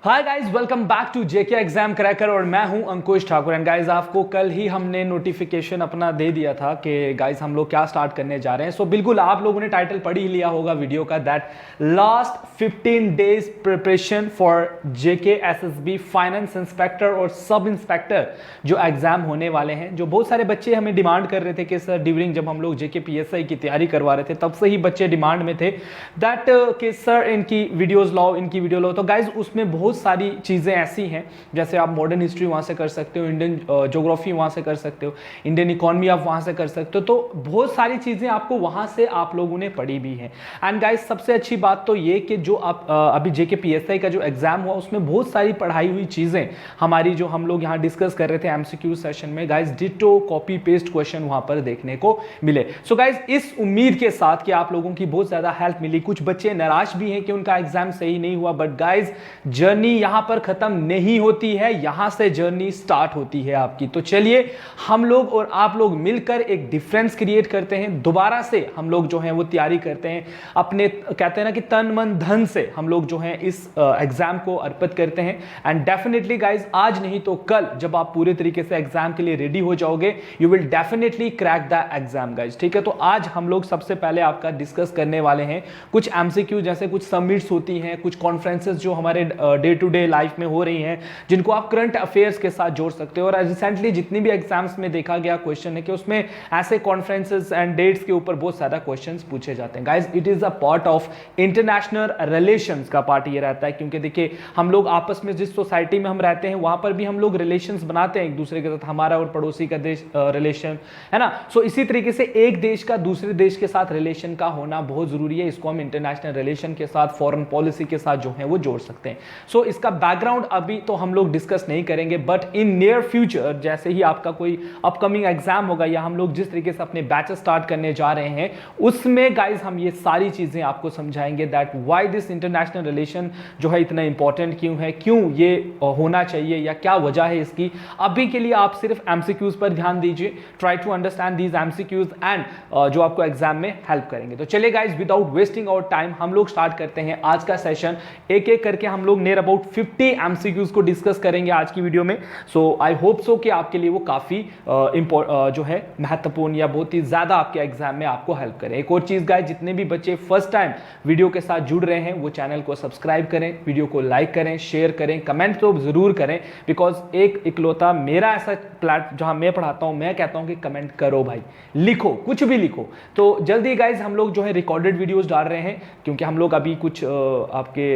Hi guys, welcome back to JK exam cracker और मैं हूं अंकुश ठाकुर। एंड गाइस, आपको कल ही हमने नोटिफिकेशन अपना दे दिया था कि गाइस हम लोग क्या स्टार्ट करने जा रहे हैं। सो बिल्कुल आप लोगों ने टाइटल पढ़ ही लिया होगा वीडियो का, that last 15 days preparation for JK SSB finance inspector और सब इंस्पेक्टर जो एग्जाम होने वाले हैं। जो बहुत सारे बच्चे हमें डिमांड कर रहे थे कि सर ड्यूरिंग जब हम लोग जेके पीएसआई की तैयारी करवा रहे थे तब से ही बच्चे डिमांड में थे दैट कि सर इनकी वीडियोज लाओ, इनकी वीडियो लाओ। तो गाइज उसमें बहुत सारी चीज़ें ऐसी हैं, जैसे आप मॉडर्न हिस्ट्री वहाँ से कर सकते हो, इंडियन ज्योग्राफी वहाँ से कर सकते हो, इंडियन इकोनॉमी आप वहाँ से कर सकते हो। तो बहुत सारी चीज़ें आपको वहाँ से आप लोगों ने पढ़ी भी हैं। एंड गाइज सबसे अच्छी बात तो ये कि जो आप अभी जेके पीएसआई का जो एग्जाम हुआ उसमें बहुत सारी पढ़ाई हुई चीज़ें हमारी जो हम लोग यहाँ डिस्कस कर रहे थे एमसीक्यू सेशन में, guys ditto copy paste question वहाँ पर देखने को मिले। सो गाइज इस उम्मीद के साथ कि आप लोगों की बहुत ज़्यादा हेल्प मिली। कुछ बच्चे निराश भी हैं कि उनका एग्जाम सही नहीं हुआ, बट गाइज जर्नी यहां पर खत्म नहीं होती है, यहां से जर्नी स्टार्ट होती है आपकी। तो चलिए हम लोग और आप लोग मिलकर एक डिफरेंस क्रिएट करते हैं, दोबारा से हम लोग जो हैं वो तैयारी करते हैं अपने, कहते हैं ना कि तन मन धन से हम लोग जो हैं इस एग्जाम को अर्पित करते हैं। एंड डेफिनेटली गाइज आज नहीं तो कल जब आप पूरे तरीके से एग्जाम के लिए रेडी हो जाओगे, you will definitely crack the exam guys. ठीक है, तो आज हम लोग सबसे पहले आपका डिस्कस करने वाले हैं कुछ एमसीक्यू, जैसे कुछ समिट्स होती हैं, कुछ कॉन्फ्रेंसेस जो हमारे डे टू डे लाइफ में हो रही हैं, जिनको आप करंट अफेयर्स के साथ जोड़ सकते हो। और रिसेंटली जितनी भी एग्जाम्स में देखा गया क्वेश्चन है कि उसमें ऐसे कॉन्फ्रेंसेस एंड डेट्स के ऊपर बहुत सारा क्वेश्चंस पूछे जाते हैं। Guys it is a part of international relations का पार्ट ये रहता है, क्योंकि देखिए हम लोग आपस में जिस सोसाइटी में हम रहते हैं वहां पर भी हम लोग रिलेशंस बनाते हैं एक दूसरे के साथ, हमारा और पड़ोसी का देश रिलेशन है ना। सो इसी तरीके से एक देश का दूसरे देश के साथ रिलेशन का होना बहुत जरूरी है। इसको हम इंटरनेशनल रिलेशन के साथ, फॉरेन पॉलिसी के साथ जो है वो जोड़ सकते हैं। सो इसका बैकग्राउंड अभी तो हम लोग डिस्कस नहीं करेंगे, बट इन नियर फ्यूचर जैसे ही आपका कोई अपकमिंग एग्जाम होगा या हम लोग जिस तरीके से अपने बैचेस स्टार्ट करने जा रहे हैं उसमें गाइस हम ये सारी चीजें आपको समझाएंगे that why this international relation जो है इतना इंपॉर्टेंट क्यों है, क्यों ये होना चाहिए या क्या वजह है इसकी। अभी के लिए आप सिर्फ एमसीक्यूज पर ध्यान दीजिए, try to understand these MCQs and जो आपको एग्जाम में हेल्प करेंगे। तो चलिए guys without wasting our time हम लोग स्टार्ट करते हैं आज का सेशन। एक एक करके हम लोग नियर अबाउट 50 एमसीक्यूज को डिस्कस करेंगे आज की वीडियो में। सो आई होप सो कि आपके लिए वो काफी जो है महत्वपूर्ण या बहुत ही ज्यादा आपके एग्जाम में आपको हेल्प करें। एक और चीज गाइस, जितने भी बच्चे फर्स्ट टाइम वीडियो के साथ जुड़ रहे हैं वो चैनल को सब्सक्राइब करें, वीडियो को लाइक करें, शेयर करें, कमेंट तो जरूर करें, बिकॉज एक इकलौता मेरा ऐसा प्लेट जहां मैं पढ़ाता हूं, मैं कहता हूं कि कमेंट करो भाई, लिखो, कुछ भी लिखो। तो जल्दी गाइज हम लोग जो है रिकॉर्डेड वीडियोस डाल रहे हैं, क्योंकि हम लोग अभी कुछ आपके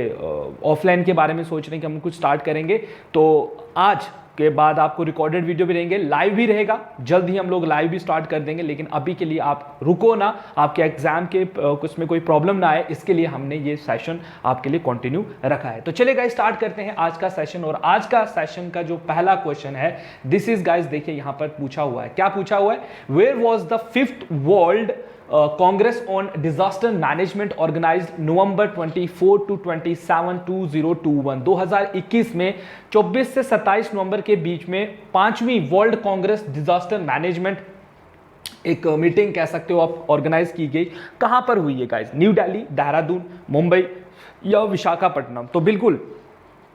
ऑफलाइन के बारे में सोच रहे हैं कि हम कुछ स्टार्ट करेंगे। तो आज के बाद आपको रिकॉर्डेड वीडियो भी रहेंगे, लाइव भी रहेगा, जल्द ही हम लोग लाइव भी स्टार्ट कर देंगे। लेकिन अभी के लिए आप रुको ना, आपके एग्जाम के कुछ में कोई प्रॉब्लम ना आए, इसके लिए हमने ये सेशन आपके लिए कंटिन्यू रखा है। तो चलिए गाइस स्टार्ट करते हैं आज का सेशन। और आज का सेशन का जो पहला क्वेश्चन है दिस इज गाइस, देखिए यहां पर पूछा हुआ है, क्या पूछा हुआ है, where was the 5th world congress on disaster management organized November 24 to 27 2021। 2021 में 24 से 27 नवंबर के बीच में 5वीं वर्ल्ड कांग्रेस डिजास्टर मैनेजमेंट एक मीटिंग कह सकते हो आप, ऑर्गेनाइज की गई। कहां पर हुई है गाइस? न्यू दिल्ली, देहरादून, मुंबई या विशाखापट्टनम? तो बिल्कुल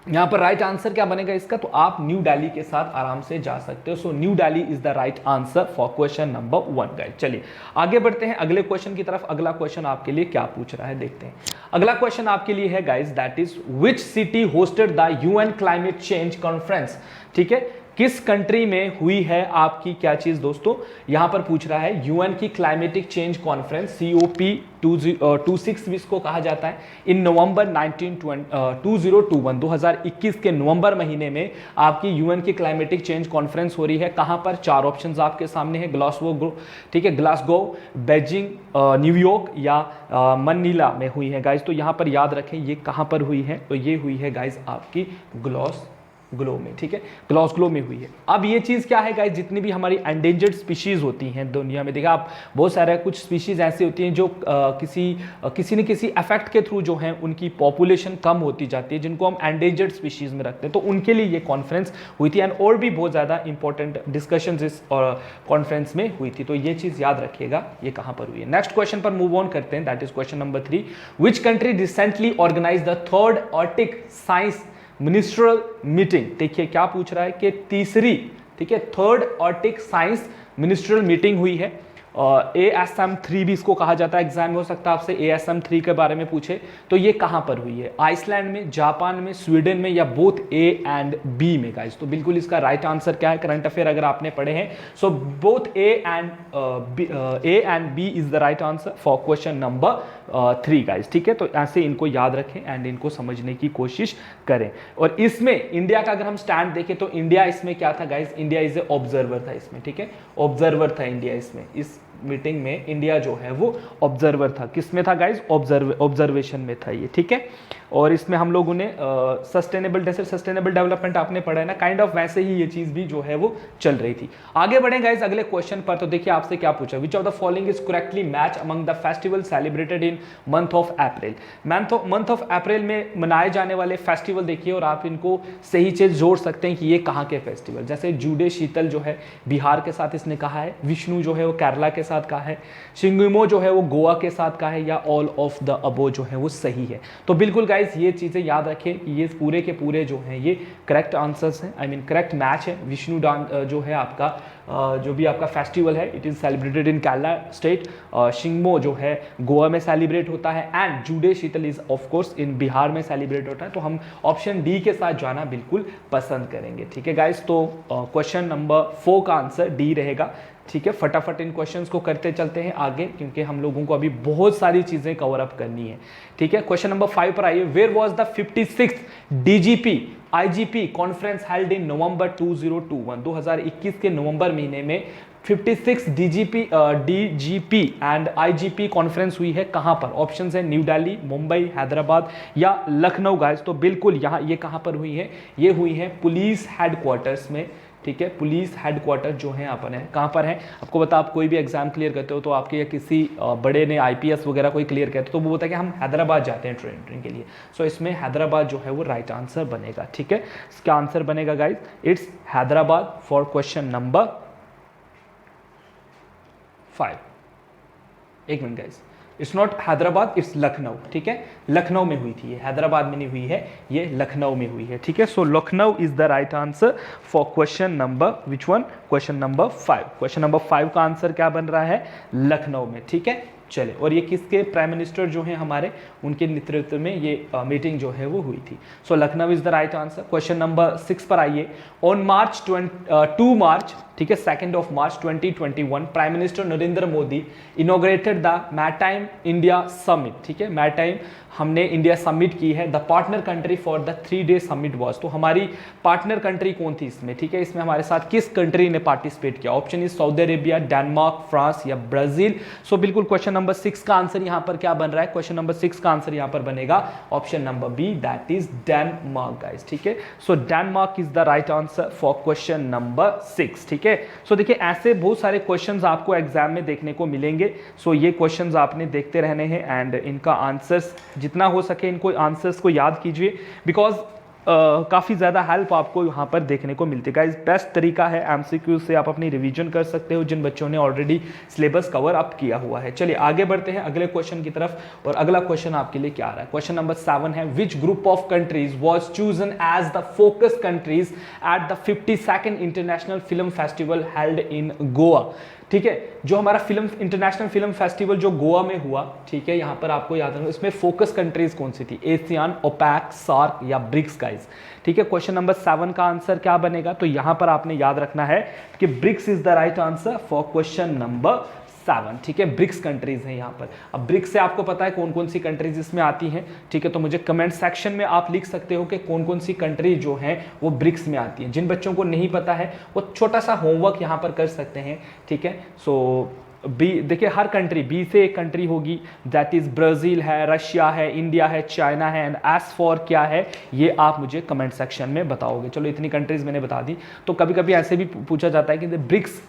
यहां पर राइट आंसर क्या बनेगा इसका? तो आप न्यू दिल्ली के साथ आराम से जा सकते हो। So new Delhi is the right answer for question number 1 guys. चलिए आगे बढ़ते हैं अगले क्वेश्चन की तरफ। अगला क्वेश्चन आपके लिए क्या पूछ रहा है देखते हैं। अगला क्वेश्चन आपके लिए है guys, that is which city hosted the UN climate change conference. ठीक है, किस कंट्री में हुई है आपकी क्या चीज दोस्तों? यहां पर पूछ रहा है यूएन की क्लाइमेटिक चेंज कॉन्फ्रेंस, COP 26 इसको कहा जाता है, इन नवंबर 2021 2021 के नवंबर महीने में आपकी यूएन की क्लाइमेटिक चेंज कॉन्फ्रेंस हो रही है। कहां पर? 4 ऑप्शंस आपके सामने है, ग्लासगो, ठीक है, ग्लासगो, बीजिंग, न्यूयॉर्क या मनीला में हुई है गाइज। तो यहां पर याद रखें ये कहां पर हुई है, तो ये हुई है गाइज आपकी ग्लो में। ठीक है, ग्लासगो में हुई है। अब ये चीज क्या है गाइस, जितनी भी हमारी एंडेंजर्ड स्पीशीज होती हैं दुनिया में, देखा आप बहुत सारे कुछ स्पीशीज ऐसी होती हैं जो किसी न किसी इफेक्ट के थ्रू जो है उनकी पॉपुलेशन कम होती जाती है, जिनको हम एंडेंजर्ड स्पीशीज में रखते हैं। तो उनके लिए ये कॉन्फ्रेंस हुई थी एंड और भी बहुत ज्यादा इंपॉर्टेंट डिस्कशन इस कॉन्फ्रेंस में हुई थी। तो ये चीज याद रखिएगा ये कहां पर हुई है। नेक्स्ट क्वेश्चन पर मूव ऑन करते हैं, that is question number 3। Which country recently organize the 3rd Arctic science ministerial meeting, देखिए क्या पूछ रहा है कि तीसरी, ठीक है, third Arctic science ministerial meeting हुई है। ASM3 भी इसको कहा जाता है, एग्जाम में हो सकता है आपसे ASM3 के बारे में पूछे, तो ये कहां पर हुई है? आइसलैंड में, जापान में, स्वीडन में, या बोथ A एंड B में गाइस? तो बिल्कुल इसका राइट आंसर क्या है? करंट अफेयर अगर आपने पढ़े हैं, so both A and B is the right answer for question number 3 guys, ठीक है। तो ऐसे इनको याद रखें एंड इनको समझने की कोशिश करें। और इसमें इंडिया का अगर हम स्टैंड देखें तो इंडिया इसमें क्या था guys? India is a observer था इसमें, ठीक है, ऑब्जर्वर था इंडिया इसमें। इस मीटिंग में इंडिया जो है वो ऑब्जर्वर था। किस में था गाइस? ऑब्जर्वेशन में था ये, ठीक है। और इसमें हम लोगों ने सस्टेनेबल डेवलपमेंट आपने पढ़ा है ना, काइंड ऑफ वैसे ही ये चीज भी जो है वो चल रही थी। आगे बढ़े गाइस अगले क्वेश्चन पर। तो देखिए आपसे क्या पूछा, विच of the following is correctly match among the festival celebrated in month of April? Month of April में मनाए जाने वाले फेस्टिवल देखिए, और आप इनको सही चीज जोड़ सकते हैं कि ये कहाँ के फेस्टिवल, जैसे जूडे शीतल जो है बिहार के साथ इसने कहा है, विष्णु जो है वो केरला के साथ कहा है, शिंगुमो जो है वो गोवा के साथ कहा है, या ऑल ऑफ द अबो जो है वो सही है। तो बिल्कुल गाइस ये चीजें याद रखें कि ये पूरे के पूरे जो हैं ये करेक्ट आंसर्स हैं, आई मीन करेक्ट मैच है। विष्णु जो है आपका जो भी आपका फेस्टिवल है, it is celebrated in Kerala state. Shigmo जो है गोवा में सेलिब्रेट होता है, and Jude Sheetal is of course in Bihar में सेलिब्रेट होता है। तो हम ऑप्शन डी के साथ जाना बिल्कुल पसंद करेंगे, ठीक है गाइस। तो क्वेश्चन नंबर 4 का आंसर डी रहेगा, ठीक है। फटाफट इन क्वेश्चंस को करते चलते हैं आगे, क्योंकि हम लोगों को अभी बहुत सारी चीजें कवर अप करनी है, ठीक है। क्वेश्चन नंबर 5 पर आइए। Where was the 56th DGP IGP conference held in November 2021? 2021 के नवंबर महीने में 56 DGP एंड IGP कॉन्फ्रेंस हुई है, कहां पर? ऑप्शंस है न्यू दिल्ली, मुंबई, हैदराबाद या लखनऊ गाइस। तो बिल्कुल यहाँ ये कहां पर हुई है? ये हुई है पुलिस हेडक्वार्टर्स में, ठीक है। पुलिस हेडक्वार्टर जो है अपन है कहाँ पर है? आपको बता, आप कोई भी एग्जाम क्लियर करते हो तो आपके या किसी बड़े ने IPS वगैरह कोई क्लियर करते हो तो वो बोलता है कि हम हैदराबाद जाते हैं ट्रेनिंग के लिए। सो इसमें हैदराबाद जो है वो राइट आंसर बनेगा, ठीक है। इसका आंसर बनेगा guys, it's Hyderabad for question number 5। एक minute guys, it's not Hyderabad, it's Lucknow, ठीक है। लखनऊ में हुई थी ये, हैदराबाद में नहीं हुई है, ये लखनऊ में हुई है, ठीक है। So Lucknow is the right answer for question number which one? Question number 5। Question number 5 का आंसर क्या बन रहा है? लखनऊ में, ठीक है। चले, और ये किसके प्राइम मिनिस्टर जो हैं हमारे, उनके नेतृत्व में ये मीटिंग जो है वो हुई थी। So Lucknow is the right answer. Question number 6 पर आइए। ऑन मार्च 2 मार्च, ठीक है, 2 March 2021 prime minister Narendra Modi inaugurated the maritime India summit, ठीक है। मैटाइम हमने इंडिया समिट की है। The partner country for the 3 day summit was, तो हमारी पार्टनर कंट्री कौन थी इसमें, ठीक है। इसमें हमारे साथ किस कंट्री ने पार्टिसिपेट किया? Option is Saudi Arabia, Denmark, France या ब्राजील। सो बिल्कुल क्वेश्चन नंबर 6 का आंसर यहां पर क्या बन रहा है? क्वेश्चन नंबर 6 का आंसर यहां पर बनेगा option number B, that is Denmark guys, ठीक है। So Denmark is the right answer for question number 6, ठीक है। सो देखिए ऐसे बहुत सारे क्वेश्चंस आपको एग्जाम में देखने को मिलेंगे। सो ये क्वेश्चंस आपने देखते रहने हैं एंड इनका आंसर्स जितना हो सके इनको आंसर्स को याद कीजिए, बिकॉज काफ़ी ज़्यादा हेल्प आपको यहाँ पर देखने को मिलती है गाइस। बेस्ट तरीका है MCQ से आप अपनी रिवीजन कर सकते हो जिन बच्चों ने ऑलरेडी सिलेबस कवर अप किया हुआ है। चलिए आगे बढ़ते हैं अगले क्वेश्चन की तरफ, और अगला क्वेश्चन आपके लिए क्या आ रहा है? क्वेश्चन नंबर 7 है, which group of countries was chosen as the focus countries at the 52nd international film festival held in Goa? ठीक है, जो हमारा इंटरनेशनल फिल्म फेस्टिवल जो गोवा में हुआ, ठीक है, यहाँ पर आपको याद रखना इसमें फोकस कंट्रीज कौन सी थी? एशियान, ओपैक, सार्क या ब्रिक्स गाइस, ठीक है। क्वेश्चन नंबर 7 का आंसर क्या बनेगा? तो यहाँ पर आपने याद रखना है कि BRICS is the right answer for question number 7, ठीक है। ब्रिक्स कंट्रीज हैं यहाँ पर। अब ब्रिक्स से आपको पता है कौन कौन सी कंट्रीज इसमें आती हैं, ठीक है। तो मुझे कमेंट सेक्शन में आप लिख सकते हो कि कौन कौन सी कंट्री जो हैं वो ब्रिक्स में आती हैं। जिन बच्चों को नहीं पता है वो छोटा सा होमवर्क यहाँ पर कर सकते हैं, ठीक है। सो बी, देखिए हर कंट्री, बी से एक कंट्री होगी, दैट इज ब्राजील है, रशिया है, इंडिया है, चाइना है, एंड एस फॉर क्या है ये आप मुझे कमेंट सेक्शन में बताओगे। चलो इतनी कंट्रीज मैंने बता दी। तो कभी कभी ऐसे भी पूछा जाता है कि ब्रिक्स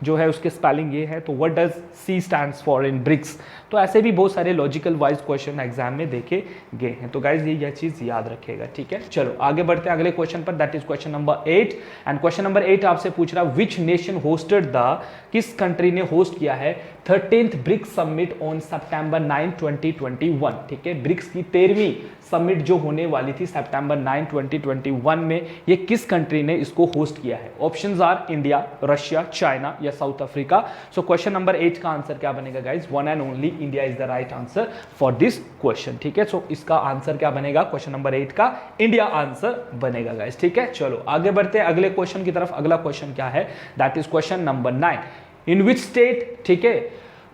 जो है उसके स्पेलिंग ये है, तो what does C stands for in BRICS? तो ऐसे भी बहुत सारे लॉजिकल वाइज क्वेश्चन एग्जाम में देखे गए हैं। तो गाइज यह चीज याद रखिएगा, ठीक है। चलो आगे बढ़ते हैं अगले क्वेश्चन पर, that is question number 8। And question number 8 आपसे पूछ रहा विच नेशन होस्टेड द, किस कंट्री ने होस्ट किया है 13th ब्रिक्स समिट ऑन सितंबर 9 2021, ठीक है। ब्रिक्स की 13वीं समिट जो होने वाली थी सितंबर 9 2021 में, ये किस कंट्री ने इसको होस्ट किया है? Options are India, Russia, China या South Africa. So question number 8 का आंसर क्या बनेगा guys? One and only India is the right answer for this question, ठीक है। सो इसका आंसर क्या बनेगा? क्वेश्चन नंबर 8 का इंडिया आंसर बनेगा गाइज, ठीक है। चलो आगे बढ़ते हैं अगले क्वेश्चन की तरफ। अगला क्वेश्चन क्या है? That is question number 9। In which state, ठीक है,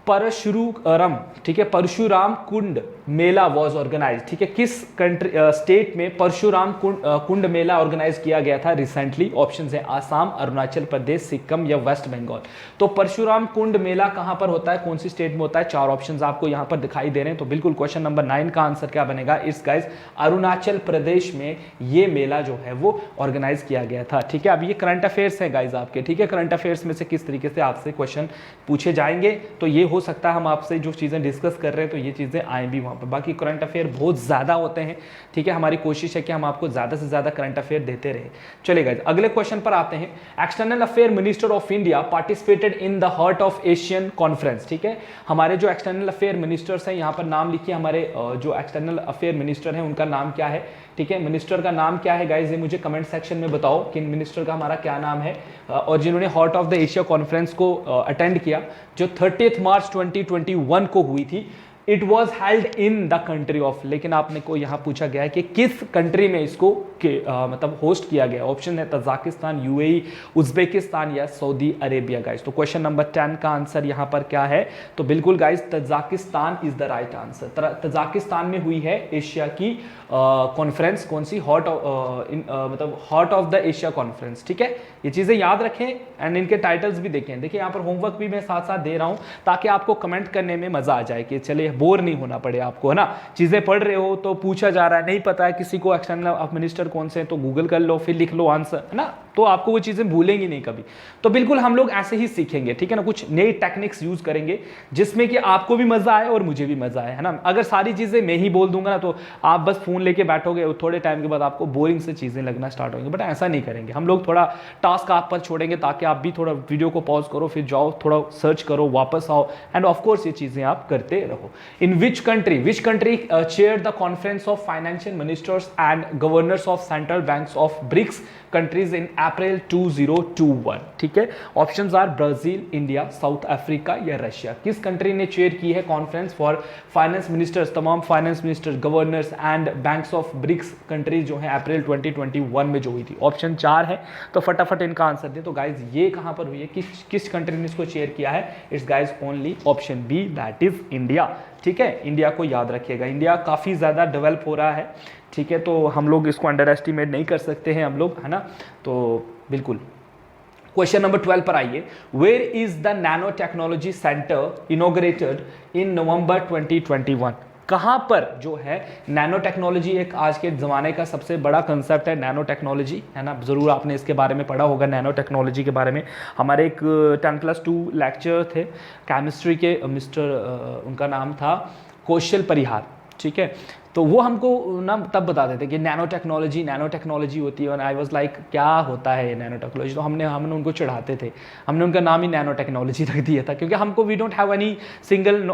परशुराम, ठीक है, परशुराम कुंड मेला वॉज ऑर्गेनाइज, ठीक है, किस कंट्री स्टेट में परशुराम कुंड मेला ऑर्गेनाइज किया गया था रिसेंटली? ऑप्शन है आसाम, अरुणाचल प्रदेश, सिक्किम या वेस्ट बंगाल। तो परशुराम कुंड मेला कहां पर होता है, कौन सी स्टेट में होता है? 4 ऑप्शंस आपको यहां पर दिखाई दे रहे हैं। तो बिल्कुल क्वेश्चन नंबर 9 का आंसर क्या बनेगा? इस गाइस अरुणाचल प्रदेश में ये मेला जो है वो ऑर्गेनाइज किया गया था, ठीक है। अब ये करंट अफेयर्स है गाइज आपके, ठीक है। करंट अफेयर्स में से किस तरीके से आपसे क्वेश्चन पूछे जाएंगे, तो ये हो सकता है हम आपसे जो चीजें डिस्कस कर रहे हैं तो ये चीजें आए भी वहां पर। बाकी करंट अफेयर बहुत ज्यादा होते हैं, ठीक है। हमारी कोशिश है कि हम आपको ज्यादा से ज्यादा करंट अफेयर देते रहे। चलेगा, अगले क्वेश्चन पर आते हैं। External affair minister of India participated in the heart of Asian conference, ठीक है। हमारे जो एक्सटर्नल अफेयर मिनिस्टर्स हैं, यहाँ पर नाम लिखिए। हमारे जो एक्सटर्नल अफेयर मिनिस्टर हैं उनका नाम क्या है, ठीक है। मिनिस्टर का नाम क्या है गाइज, ये मुझे कमेंट सेक्शन में बताओ कि मिनिस्टर का हमारा क्या नाम है। और जिन्होंने heart of the Asia conference को अटेंड किया, जो 30 मार्च 2021 को हुई थी, it was held in the country of, लेकिन आपने को यहां पूछा गया है कि किस कंट्री में इसको मतलब होस्ट किया गया। ऑप्शन है तजाकिस्तान, यूएई, उज्बेकिस्तान या सऊदी अरेबिया गाइज। तो क्वेश्चन नंबर 10 का आंसर यहां पर क्या है? तो बिल्कुल guys Tajikistan is the right answer. Tajikistan में हुई है एशिया की कॉन्फ्रेंस, कौन सी? मतलब heart of the Asia conference, ठीक है। ये चीजें याद रखें एंड इनके टाइटल्स भी देखें। देखिए यहाँ पर होमवर्क भी मैं साथ साथ दे रहा हूं ताकि आपको कमेंट करने में मजा आ जाए, कि चले बोर नहीं होना पड़े आपको, है ना। चीजें पढ़ रहे हो तो पूछा जा रहा है, नहीं पता है किसी को एक्सटर्नल मिनिस्टर कौन से, तो गूगल कर लो, फिर लिख लो आंसर, है ना। तो आपको वो चीजें भूलेंगी नहीं कभी। तो बिल्कुल हम लोग ऐसे ही सीखेंगे, ठीक है ना। कुछ नई टेक्निक्स यूज करेंगे जिसमें कि आपको भी मजा आए और मुझे भी मजा आए, है ना। अगर सारी चीजें मैं ही बोल दूंगा ना तो आप बस फोन लेके बैठोगे और थोड़े टाइम के बाद आपको बोरिंग से चीजें लगना स्टार्ट होंगी। बट ऐसा नहीं करेंगे हम लोग, थोड़ा टास्क आप पर छोड़ेंगे ताकि आप भी थोड़ा वीडियो को पॉज करो, फिर जाओ थोड़ा सर्च करो, वापस आओ, एंड ऑफ कोर्स ये चीजें आप करते रहो। In which country chair the conference of financial ministers and governors of central banks of BRICS countries in April 2021, ठीक है। Options are Brazil, India, South Africa या रशिया। किस कंट्री ने चेयर की है कॉन्फ्रेंस फॉर फाइनेंस मिनिस्टर्स, तमाम finance minister, governors and banks of BRICS countries जो है अप्रैल 2021 में जो हुई थी। ऑप्शन 4 है, तो फटाफट इनका आंसर दे। तो गाइज ये कहां पर हुई है, किस कंट्री ने इसको चेयर किया है? It's guys only option B, that is India, ठीक है। इंडिया को याद रखिएगा, इंडिया काफी ज्यादा डेवलप हो रहा है, ठीक है। तो हम लोग इसको अंडर एस्टिमेट नहीं कर सकते हैं हम लोग, है ना। तो बिल्कुल क्वेश्चन नंबर 12 पर आइए। Where is the nano technology centre inaugurated in November 2021? कहां पर जो है नैनो टेक्नोलॉजी, एक आज के ज़माने का सबसे बड़ा कंसेप्ट है नैनो टेक्नोलॉजी, है ना। ज़रूर आपने इसके बारे में पढ़ा होगा, नैनो टेक्नोलॉजी के बारे में। हमारे एक 10+2 लेक्चर थे केमिस्ट्री के, मिस्टर उनका नाम था कौशल परिहार, ठीक है। तो वो हमको ना तब बताते थे कि नैनो टेक्नोलॉजी होती है। और आई वाज लाइक क्या होता है ये नैनो टेक्नोलॉजी? तो हमने उनको चढ़ाते थे, हमने उनका नाम ही नैनो टेक्नोलॉजी रख दिया था, क्योंकि हमको we don't have any single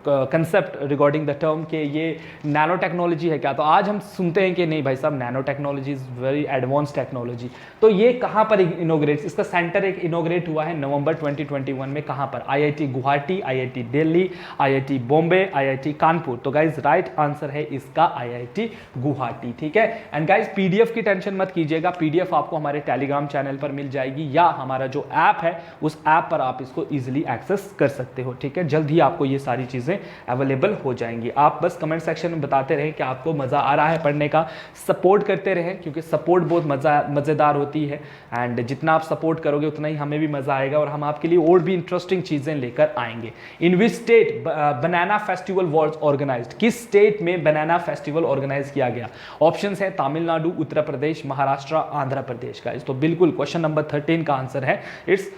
concept regarding the term कि ये नैनो टेक्नोलॉजी है क्या। तो आज हम सुनते हैं कि नहीं भाई साहब, nano technology is very advance technology. तो ये कहाँ पर इनोग्रेट, इसका सेंटर एक इनोग्रेट हुआ है नवंबर 2021 में। कहाँ पर? IIT Guwahati, IIT Delhi, IIT Bombay, IIT Kanpur. तो गाइज राइट आंसर है इसका IIT गुवाहाटी, ठीक है। एंड गाइज पीडीएफ की टेंशन मत कीजिएगा, पीडीएफ आपको हमारे टेलीग्राम चैनल पर मिल जाएगी, या हमारा जो ऐप है उस ऐप पर आप इसको इजीली एक्सेस कर सकते हो, ठीक है। जल्द ही आपको ये सारी चीजें अवेलेबल हो जाएंगी। आप बस कमेंट सेक्शन में बताते रहें कि आपको मजा आ रहा है पढ़ने का, सपोर्ट करते रहें, क्योंकि सपोर्ट बहुत मजेदार होती है। एंड जितना आप सपोर्ट करोगे उतना ही हमें भी मजा आएगा और हम आपके लिए और भी इंटरेस्टिंग चीजें लेकर आएंगे। In which state banana festival was organised? किस स्टेट में बनाना फेस्टिवल ऑर्गेनाइज किया गया? ऑप्शंस है तमिलनाडु, उत्तर प्रदेश, महाराष्ट्र, आंध्र प्रदेश। गाइस तो बिल्कुल क्वेश्चन नंबर 13 का आंसर है इट्स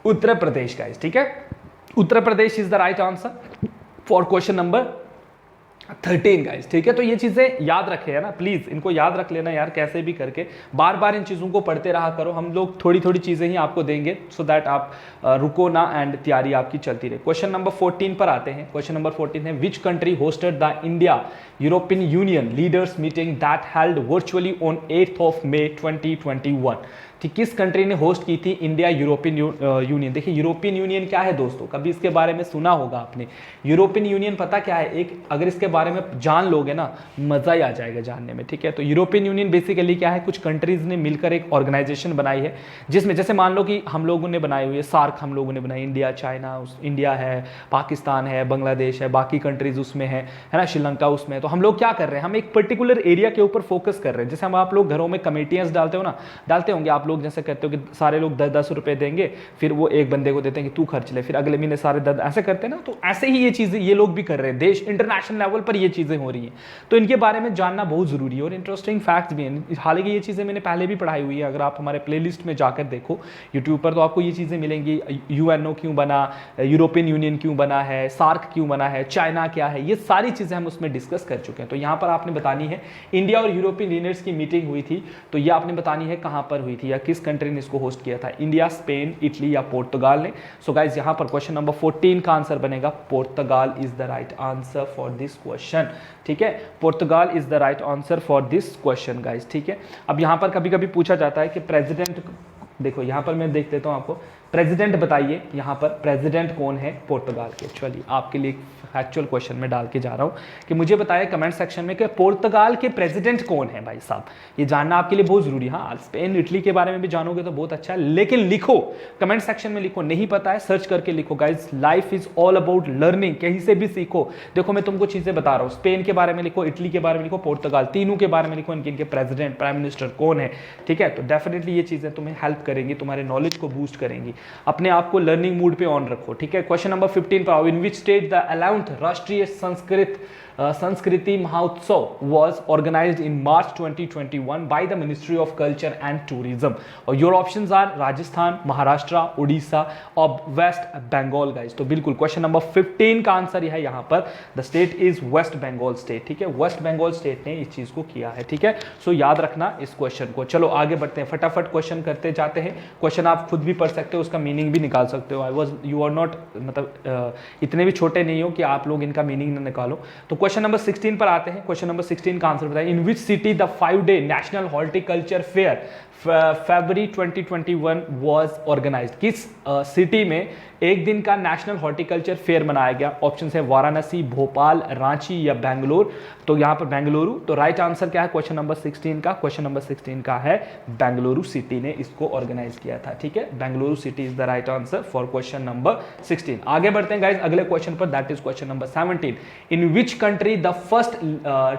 उत्तर प्रदेश गाइस, ठीक है। Uttar Pradesh is the right answer for question number 13 guys, ठीक है। तो ये चीजें याद रखे है ना, प्लीज इनको याद रख लेना यार, कैसे भी करके बार बार इन चीजों को पढ़ते रहा करो। हम लोग थोड़ी थोड़ी चीजें ही आपको देंगे सो दैट आप रुको ना एंड तैयारी आपकी चलती रहे। क्वेश्चन नंबर 14 पर आते हैं। क्वेश्चन नंबर 14 है विच country hosted the India European union leaders meeting that held virtually on 8th of May 2021। कि किस कंट्री ने होस्ट की थी इंडिया यूरोपियन यूनियन। देखिए यूरोपियन यूनियन क्या है दोस्तों, कभी इसके बारे में सुना होगा आपने। यूरोपियन यूनियन पता क्या है, एक अगर इसके बारे में जान लोगे ना मजा ही आ जाएगा जानने में, ठीक है। तो यूरोपियन यूनियन बेसिकली क्या है, कुछ कंट्रीज ने मिलकर एक ऑर्गेनाइजेशन बनाई है, जिसमें जैसे मान लो कि हम लोगों ने बनाई हुई है सार्क, हम लोगों ने बनाई, इंडिया चाइना, इंडिया है, पाकिस्तान है, बांग्लादेश है, बाकी कंट्रीज उसमें है ना, श्रीलंका उसमें है। तो हम लोग क्या कर रहे हैं, हम एक पर्टिकुलर एरिया के ऊपर फोकस कर रहे हैं। जैसे हम आप लोग घरों में कमेटियां डालते हो ना, डालते होंगे आप लोग, जैसे कहते हो कि सारे लोग 10-10 रुपए देंगे, फिर वो एक बंदे को देते हैं कि तू खर्च ले, फिर अगले महीने सारे 10 ऐसे करते हैं ना। तो ऐसे ही ये चीजें ये लोग भी कर रहे हैं, देश इंटरनेशनल लेवल पर ये चीजें हो रही हैं। तो इनके बारे में जानना बहुत जरूरी है और इंटरेस्टिंग फैक्ट्स भी हैं। हालांकि ये चीजें मैंने पहले भी पढ़ाई हुई है, अगर आप हमारे प्लेलिस्ट में जाकर देखो यूट्यूब पर तो आपको ये चीजें मिलेंगी। यूएनओ क्यों बना, यूरोपियन यूनियन क्यों बना है, सार्क क्यों बना है, चाइना क्या है, ये सारी चीजें हम उसमें डिस्कस कर चुके हैं। तो यहाँ पर आपने बतानी है इंडिया और यूरोपियन लीडर्स की मीटिंग हुई थी, तो ये आपने बतानी है कहां पर हुई थी या किस कंट्री ने इसको होस्ट किया था, इंडिया, स्पेन, इटली या पोर्तुगाल ने। सो गाइज यहाँ पर क्वेश्चन नंबर 14 का आंसर बनेगा Portugal is the right answer for this question, ठीक है। Portugal is the right answer for this question guys, ठीक है। अब यहाँ पर कभी कभी पूछा जाता है कि प्रेसिडेंट, देखो यहाँ पर मैं देख देता हूँ आपको, प्रेसिडेंट बताइए यहाँ पर प्रेसिडेंट कौन है पोर्तुगाल के। चलिए आपके लिए एक्चुअल क्वेश्चन में डाल के जा रहा हूँ कि मुझे बताया कमेंट सेक्शन में कि पोर्तुगाल के प्रेसिडेंट कौन है भाई साहब, ये जानना आपके लिए बहुत जरूरी है। हाँ स्पेन इटली के बारे में भी जानोगे तो बहुत अच्छा है, लेकिन लिखो कमेंट सेक्शन में लिखो, नहीं पता है सर्च करके लिखो guys. Life is all about learning, कहीं से भी सीखो। देखो मैं तुमको चीजें बता रहा हूँ, स्पेन के बारे में लिखो, इटली के बारे में लिखो, पोर्तुगाल, तीनों के बारे में लिखो, इनके प्रेसिडेंट प्राइम मिनिस्टर कौन है, ठीक है। तो डेफिनेटली ये चीजें तुम्हें हेल्प करेंगी, तुम्हारे नॉलेज को बूस्ट करेंगी, अपने आप को लर्निंग मूड पे ऑन रखो, ठीक है। क्वेश्चन नंबर 15 पर आओ। In which state the 11th राष्ट्रीय संस्कृति महोत्सव was organized in March 2021 by the Ministry of Culture and Tourism। और your options are Rajasthan, Maharashtra, Orissa और वेस्ट बंगाल गाइज। तो बिल्कुल क्वेश्चन नंबर 15 का आंसर है यहाँ पर, the state is West Bengal state, ठीक है। वेस्ट बंगाल स्टेट ने इस चीज को किया है, ठीक है। सो याद रखना इस क्वेश्चन को। चलो आगे बढ़ते हैं, फटाफट क्वेश्चन करते जाते हैं। क्वेश्चन आप खुद भी पढ़ सकते हो, उसका मीनिंग भी निकाल सकते हो। यू आर नॉट मतलब इतने भी छोटे नहीं हो कि आप लोग इनका मीनिंग न निकालो। तो क्वेश्चन नंबर 16 पर आते हैं। क्वेश्चन नंबर 16 का आंसर बताइए। In which city the 5-day national horticulture fair February 2021 was organised. किस सिटी में एक दिन का नेशनल हॉर्टिकल्चर फेयर मनाया गया? ऑप्शन है वाराणसी, भोपाल, रांची या बेंगलुरु। तो यहाँ पर बेंगलुरु, तो राइट आंसर क्या है क्वेश्चन नंबर 16 का? क्वेश्चन नंबर 16 का है बेंगलुरु सिटी ने इसको ऑर्गेनाइज किया था, ठीक है। Bengaluru city is the right answer for question number 16। आगे बढ़ते हैं गाइज अगले क्वेश्चन पर, that is question number 17। In which country the first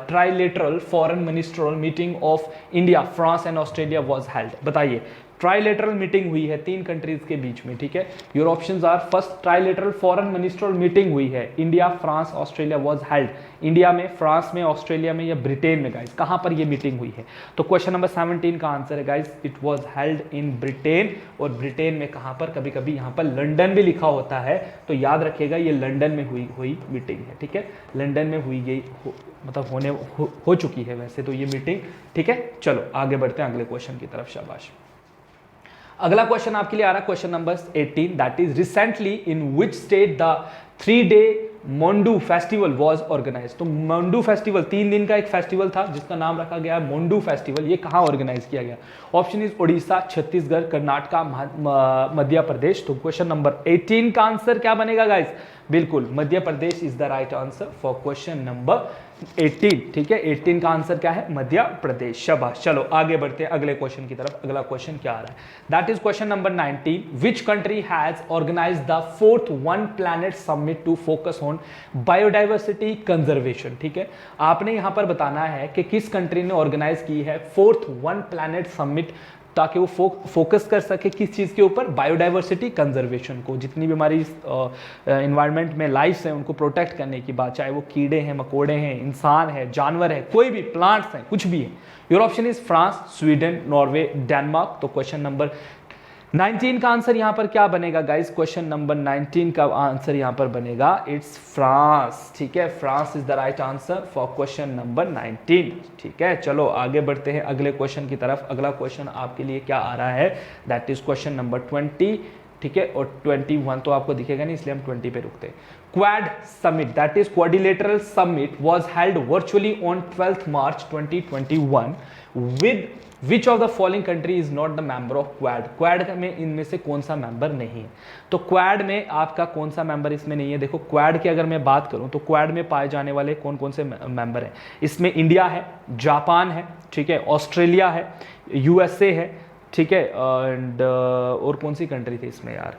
trilateral foreign ministerial meeting of India, France and Australia was held? बताइए, ट्राइलेटरल मीटिंग हुई है 3 countries के बीच में, ठीक है। Your options are, first trilateral foreign ministerial meeting हुई है India, France, Australia was held. India में, फ्रांस में, ऑस्ट्रेलिया में या ब्रिटेन में गाइज, कहां पर ये मीटिंग हुई है? तो क्वेश्चन नंबर 17 का आंसर है guys, it was held in Britain. और ब्रिटेन में कहां पर? कभी कभी यहां पर लंदन भी लिखा होता है, तो याद रखिएगा ये लंदन में हुई मीटिंग है, ठीक है। लंदन में हुई गई मतलब हो चुकी है वैसे तो ये मीटिंग, ठीक है। चलो आगे बढ़ते हैं अगले क्वेश्चन की तरफ, शाबाश। अगला क्वेश्चन आपके लिए आ रहा है question number 18, that is recently in which state the 3-day Mandu festival was organise. तो मोंडू फेस्टिवल 3 दिन का एक फेस्टिवल था जिसका नाम रखा गया मोंडू फेस्टिवल, ये कहाँ ऑर्गेनाइज किया गया? Option is Orissa, Chhattisgarh, Karnataka, Madhya Pradesh. तो क्वेश्चन नंबर 18 का आंसर क्या बनेगा गाइज? बिल्कुल Madhya Pradesh is the right answer for question number 18, ठीक है। 18 का आंसर क्या है? मध्य प्रदेश, शाबाश। चलो आगे बढ़ते हैं अगले क्वेश्चन की तरफ। अगला क्वेश्चन क्या आ रहा है? That is question number 19। Which country has organized the 4th one planet summit to focus on biodiversity conservation, ठीक है। आपने यहां पर बताना है कि किस कंट्री ने ऑर्गेनाइज की है 4th वन प्लैनेट समिट, ताकि वो फोकस कर सके किस चीज़ के ऊपर? बायोडाइवर्सिटी कंजर्वेशन को। जितनी भी हमारी इन्वायरमेंट में लाइफ्स हैं उनको प्रोटेक्ट करने की बात, चाहे वो कीड़े हैं, मकोड़े हैं, इंसान है, जानवर है, कोई भी प्लांट्स हैं, कुछ भी है। Your option is France, Sweden, Norway, Denmark. तो क्वेश्चन नंबर 19 का आंसर यहां पर क्या बनेगा गाइस? क्वेश्चन नंबर 19 का आंसर यहां पर बनेगा इट्स फ्रांस। ठीक है, France is the right answer for question number 19। ठीक है, चलो आगे बढ़ते हैं अगले क्वेश्चन की तरफ। अगला क्वेश्चन आपके लिए क्या आ रहा है? That is question number 20। ठीक है, और 21 तो आपको दिखेगा नहीं, इसलिए हम 20 पे रुकते हैं। Quad summit, that is quadrilateral summit, was held virtually on 12th March 2021 with which of the following country is not the member of quad? Quad में इनमें से कौन सा मेंबर नहीं है? तो क्वाड में आपका कौन सा मेंबर इसमें नहीं है? देखो, क्वाड की अगर मैं बात करूं तो क्वाड में पाए जाने वाले कौन कौन से मेंबर हैं? इसमें इंडिया है, जापान है, ठीक है, ऑस्ट्रेलिया है, यूएसए है, ठीक है, एंड और कौन सी कंट्री थी इसमें यार,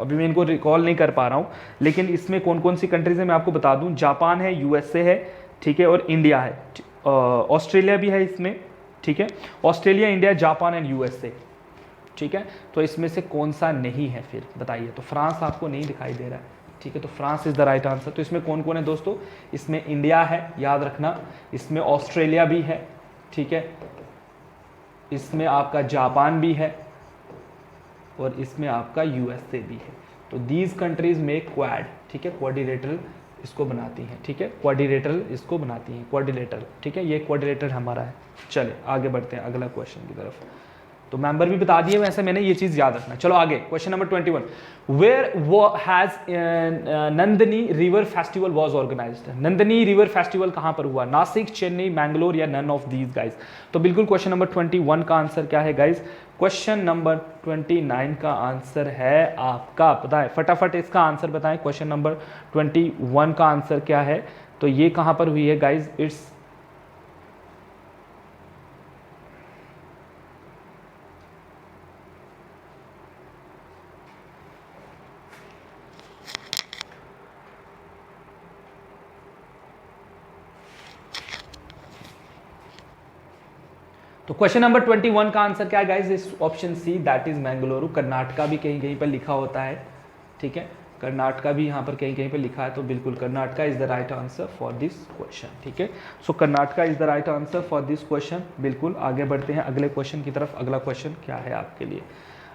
अभी मैं इनको रिकॉल नहीं कर पा रहा हूँ, लेकिन इसमें कौन कौन सी कंट्रीज है मैं आपको बता दूं। जापान है, यूएसए है, ठीक है, और इंडिया है, ऑस्ट्रेलिया भी है इसमें। ठीक है, Australia, India, Japan and USA. ठीक है, तो इसमें से कौन सा नहीं है फिर बताइए? तो फ्रांस आपको नहीं दिखाई दे रहा है। ठीक है, तो France is the right answer. तो इसमें कौन कौन है दोस्तों? इसमें इंडिया है, याद रखना, इसमें ऑस्ट्रेलिया भी है, ठीक है, इसमें आपका जापान भी है, और इसमें आपका यूएसए भी है। तो दीज कंट्रीज मेक क्वाड। ठीक है, क्वाड्रिलेटरल इसको बनाती हैं। ठीक है, क्वाड्रिलेटरल इसको बनाती हैं, क्वाड्रिलेटरल। ठीक है, ये क्वाड्रिलेटरल हमारा है। चले आगे बढ़ते हैं अगला क्वेश्चन की तरफ। तो मेंबर भी बता दिए, वैसे मैंने ये चीज याद रखना। चलो आगे, question number 21। Where has Nandini river festival was organized? Nandini river festival कहां पर हुआ? नासिक, चेन्नई, मैंगलोर या नन ऑफ दीज गाइज? तो बिल्कुल क्वेश्चन नंबर 21 का आंसर क्या है गाइज? क्वेश्चन नंबर 29 का आंसर है आपका, पता है, फटाफट इसका आंसर बताएं। क्वेश्चन नंबर 21 का आंसर क्या है? तो ये कहां पर हुई है गाइज? इट्स तो क्वेश्चन नंबर 21 का आंसर क्या है गाइस? इस option C, that is Mangaluru. Karnataka भी कहीं कहीं पर लिखा होता है। ठीक है, कर्नाटका भी यहाँ पर कहीं कहीं पर लिखा है, तो बिल्कुल Karnataka is the right answer for this question. ठीक है, so Karnataka is the right answer for this question. बिल्कुल आगे बढ़ते हैं अगले क्वेश्चन की तरफ। अगला क्वेश्चन क्या है आपके लिए?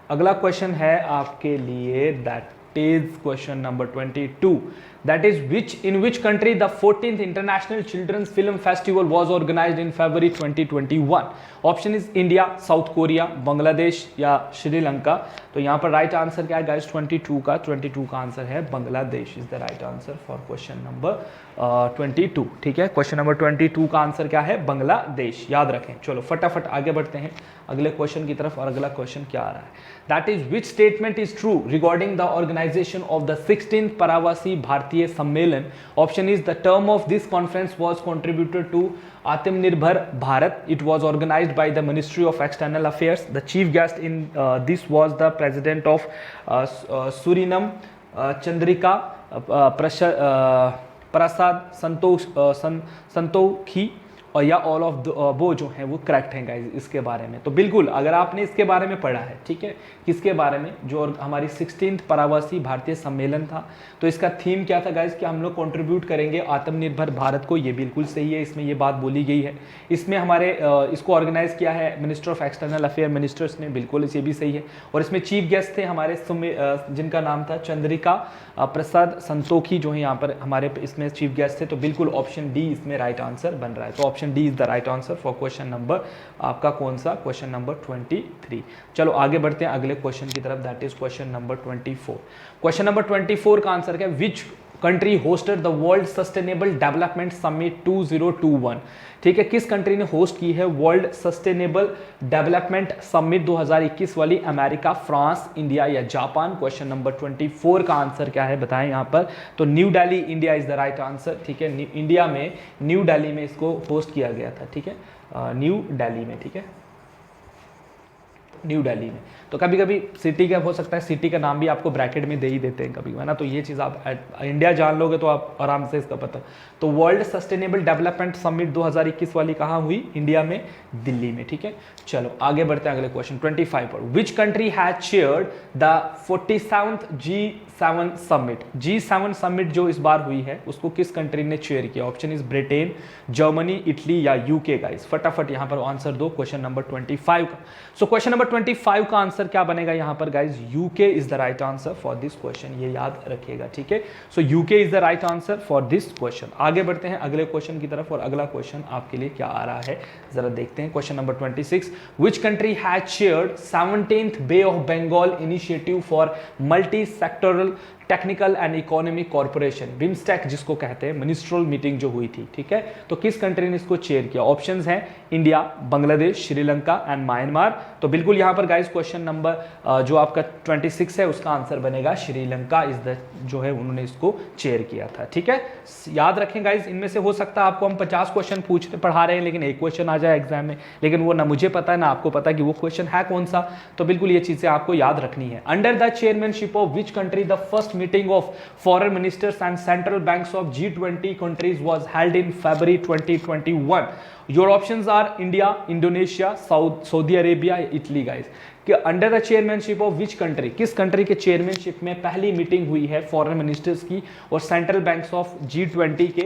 अगला क्वेश्चन है आपके लिए that is question number 22, that is in which country the 14th International Children's Film Festival was organized in February 2021? Option is India, south Korea, Bangladesh या श्रीलंका। तो यहाँ पर राइट आंसर क्या है गाइस? 22 का आंसर है Bangladesh is the right answer for question number 22। ठीक है, क्वेश्चन नंबर 22 का आंसर क्या है? बांग्लादेश, याद रखें। चलो फटाफट आगे बढ़ते हैं अगले क्वेश्चन की तरफ। और अगला क्वेश्चन क्या आ रहा है? That is which statement is true regarding the organization of the 16th Pravasi Bharatiya Sammelan? Option is the term of this conference was contributed to Atmanirbhar Bharat. It was organized by the Ministry of External Affairs. The chief guest in this was the President of Suriname, Chandrika Prasad Santokhi, और या all of वो जो है वो correct हैं guys इसके बारे में। तो बिल्कुल अगर आपने इसके बारे में पढ़ा है, ठीक है, किसके बारे में? जो हमारी 16th प्रवासी भारतीय सम्मेलन था, तो इसका थीम क्या था गाइज? कि हम लोग कंट्रीब्यूट करेंगे आत्मनिर्भर भारत को। ये बिल्कुल सही है, इसमें ये बात बोली गई है। इसमें हमारे इसको ऑर्गेनाइज किया है minister of external affair ministers ने, बिल्कुल ये भी सही है। और इसमें चीफ गेस्ट थे हमारे जिनका नाम था चंद्रिका प्रसाद संतोखी, जो है यहाँ पर हमारे इसमें चीफ गेस्ट थे। तो बिल्कुल ऑप्शन डी इसमें राइट आंसर बन रहा है। तो option D is the right answer for question number आपका कौन सा? Question number 23। चलो आगे बढ़ते हैं अगले क्वेश्चन की तरफ, that is question number 24। Question number 24 का आंसर क्या है? विच country hosted the world sustainable development summit 2021? ठीक है, किस कंट्री ने होस्ट की है वर्ल्ड सस्टेनेबल डेवलपमेंट समिट 2021 वाली? अमेरिका, फ्रांस, इंडिया या जापान? क्वेश्चन नंबर 24 का आंसर क्या है बताएं यहाँ पर? तो new Delhi, India is the right answer. ठीक है, इंडिया में न्यू दिल्ली में इसको होस्ट किया गया था। ठीक है, न्यू दिल्ली में। ठीक है, न्यू दिल्ली में। तो कभी कभी सिटी का हो सकता है, सिटी का नाम भी आपको ब्रैकेट में दे ही देते हैं कभी, है ना? तो ये चीज़ आप इंडिया जान लोगे तो आप आराम से इसका पता। तो वर्ल्ड सस्टेनेबल डेवलपमेंट समिट 2021 वाली कहाँ हुई? इंडिया में, दिल्ली में। ठीक है, चलो आगे बढ़ते हैं अगले क्वेश्चन 25 पर। विच country has chaired the 47th G7 summit, G7 summit जो इस बार हुई है उसको किस कंट्री ने चेयर किया? Option is Britain, Germany, Italy या यूके। गाइस फटाफट यहां पर आंसर दो क्वेश्चन नंबर 25 का। सो क्वेश्चन नंबर 25 का आंसर क्या बनेगा यहां पर guys? UK is the right answer for this question, ये याद रखिएगा, ठीक है। सो UK is the right answer for this question. आगे बढ़ते हैं अगले क्वेश्चन की तरफ, और अगला क्वेश्चन आपके लिए क्या आ रहा है जरा देखते हैं। Question number 26, which country has shared 17th bay of Bengal initiative for multi sectoral technical and economic corporation, BIMSTEC जिसको कहते हैं, मिनिस्ट्रल मीटिंग जो हुई थी, ठीक है। तो किस कंट्री ने इसको चेयर किया? ऑप्शंस हैं India, Bangladesh, Sri Lanka and Myanmar. तो बिल्कुल यहां पर गाइस क्वेश्चन नंबर जो आपका 26 है उसका आंसर बनेगा श्रीलंका इज द जो है उन्होंने इसको चेयर किया था, ठीक है। याद रखें गाइस, इनमें से हो सकता है आपको हम 50 क्वेश्चन पढ़ा रहे हैं लेकिन एक क्वेश्चन आ जाए एग्जाम में, लेकिन वो ना मुझे पता है ना आपको पता कि वो क्वेश्चन है कौन सा। तो बिल्कुल ये चीजें आपको याद रखनी है। Under the chairmanship of which country the first meeting of foreign ministers and central banks of G20 countries was held in February 2021? Your options are India, Indonesia, Saudi Arabia, Italy, guys. कि under the chairmanship of which country, किस country के chairmanship में पहली meeting हुई है foreign ministers की और central banks of G20 के